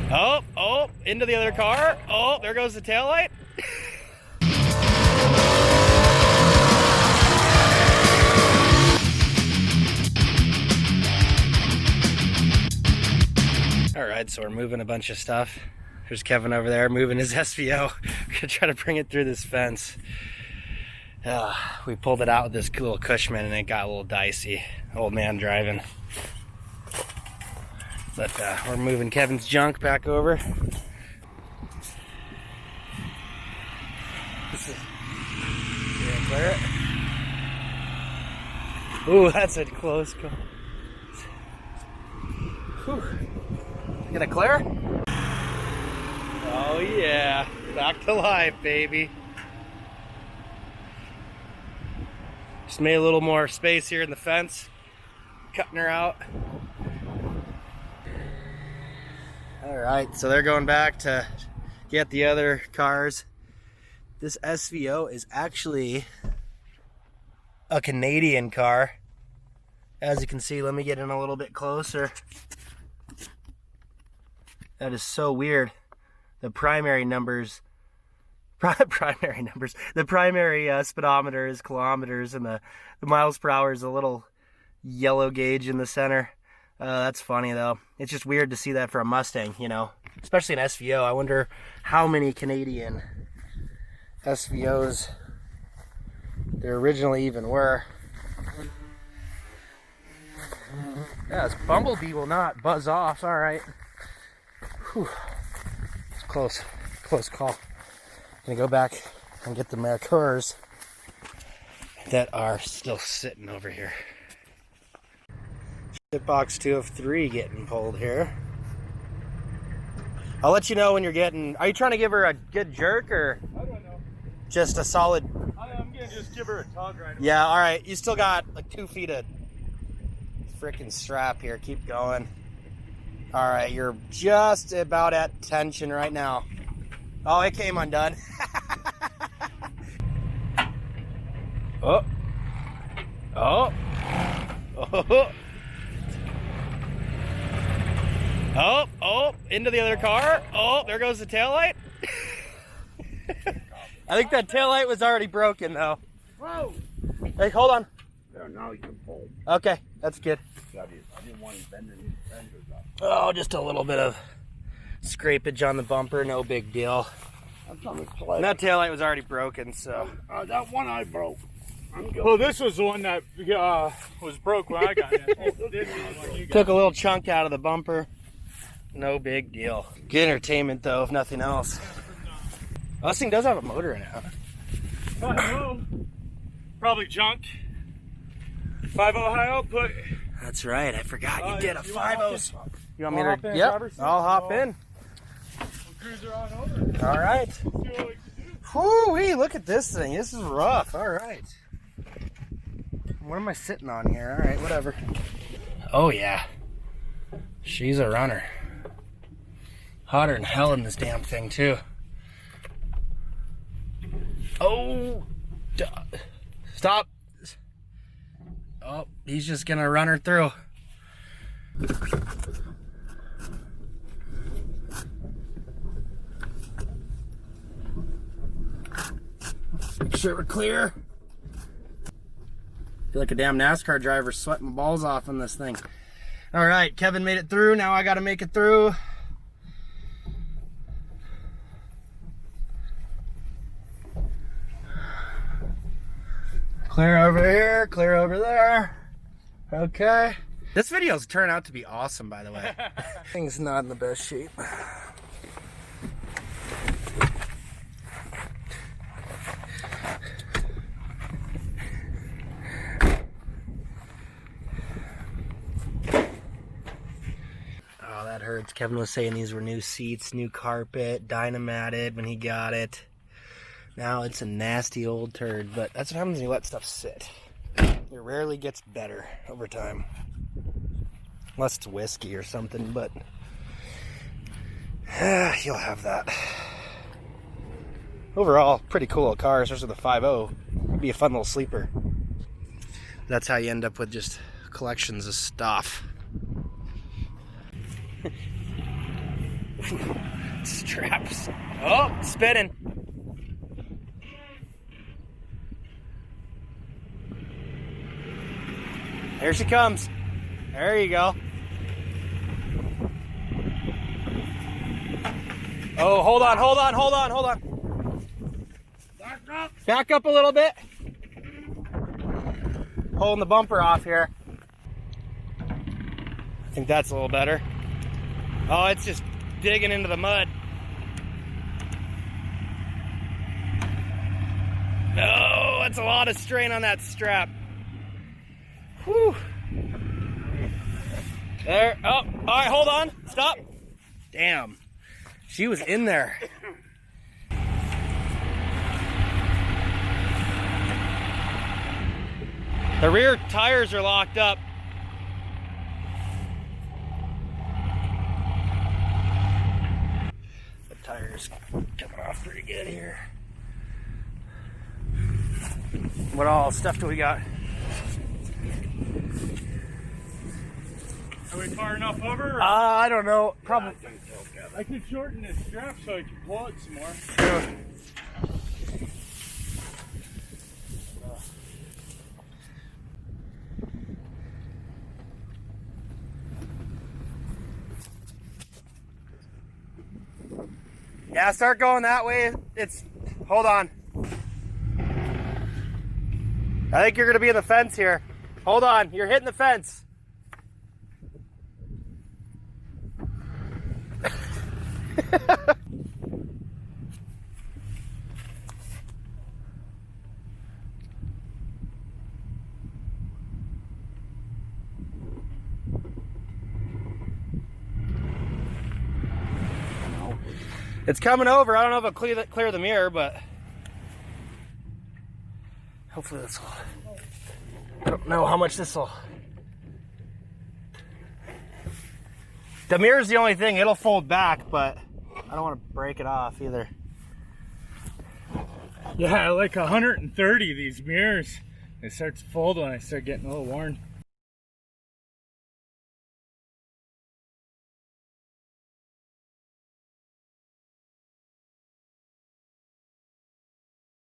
Oh, into the other car. Oh, there goes the taillight. All right, so we're moving a bunch of stuff. There's Kevin over there moving his SVO. We're gonna try to bring it through this fence. We pulled it out with this little Cushman and it got a little dicey. Old man driving. But we're moving Kevin's junk back over. This is, clear it. Ooh, that's a close call. Whew. Gonna clear? Oh yeah, back to life, baby. Just made a little more space here in the fence, cutting her out. All right, so they're going back to get the other cars. This SVO is actually a Canadian car. As you can see, let me get in a little bit closer. That is so weird. The primary numbers, the primary speedometer is kilometers, and the miles per hour is a little yellow gauge in the center. That's funny though. It's just weird to see that for a Mustang, you know, especially an SVO. I wonder how many Canadian SVOs there originally even were. Yeah, this Bumblebee will not buzz off. All right. Whew. It's close call. I'm gonna go back and get the Merkurs that are still sitting over here. Box 2 of 3 getting pulled here. I'll let you know when you're getting. Are you trying to give her a good jerk or? I don't know. Just a solid. I'm gonna just give her a tug right now. Yeah, all right. You still got like 2 feet of freaking strap here. Keep going. All right, you're just about at tension right now. Oh, it came undone. Oh. Oh. Oh. Oh, into the other car. Oh, there goes the taillight. I think that taillight was already broken though. Whoa! Hey, hold on. There, now you can pull. Okay, that's good. I didn't want to bend any fenders up. Oh, just a little bit of scrapage on the bumper, no big deal. That's on the sled. That taillight was already broken, so. That one I broke. Well, this was the one that was broke when I got in. Took a little chunk out of the bumper. No big deal. Good entertainment though, if nothing else. Oh, this thing does have a motor in it, huh? I know. Probably junk. 5.0 high output. That's right, I forgot you did a 5.0. You want me hop to? in, Yep, Robertson? I'll hop in. We'll cruise her on over. All right. See what we can do. Whoo-wee, look at this thing. This is rough. All right. What am I sitting on here? All right, whatever. Oh, yeah. She's a runner. Hotter than hell in this damn thing, too. Oh. Stop. Oh, he's just going to run her through. Make sure we're clear. Feel like a damn NASCAR driver sweating balls off on this thing. All right, Kevin made it through. Now I got to make it through. Clear over here, clear over there. Okay. This video's turned out to be awesome, by the way. Thing's not in the best shape. Oh, that hurts. Kevin was saying these were new seats, new carpet, dynamatted when he got it. Now it's a nasty old turd, but that's what happens when you let stuff sit. It rarely gets better over time. Unless it's whiskey or something, but you'll have that. Overall, pretty cool car, especially the 5.0. It'd be a fun little sleeper. That's how you end up with just collections of stuff. Straps. Oh, spinning. Here she comes. There you go. Oh, hold on, hold on, hold on, hold on. Back up. Back up a little bit. Pulling the bumper off here. I think that's a little better. Oh, it's just digging into the mud. No, that's a lot of strain on that strap. Whew. There. Oh, all right, hold on. Stop. Damn. She was in there. The rear tires are locked up. The tires coming off pretty good here. What all stuff do we got? Are we far enough over? I don't know. Probably. I could shorten this strap so I can pull it some more. Sure. Yeah, start going that way. Hold on. I think you're going to be in the fence here. Hold on, you're hitting the fence. It's coming over. I don't know if it'll clear the mirror, but hopefully this will. I don't know how much this will. The mirror's the only thing. It'll fold back, but I don't want to break it off either. Yeah, I like 130 of these mirrors. They start to fold when I start getting a little worn.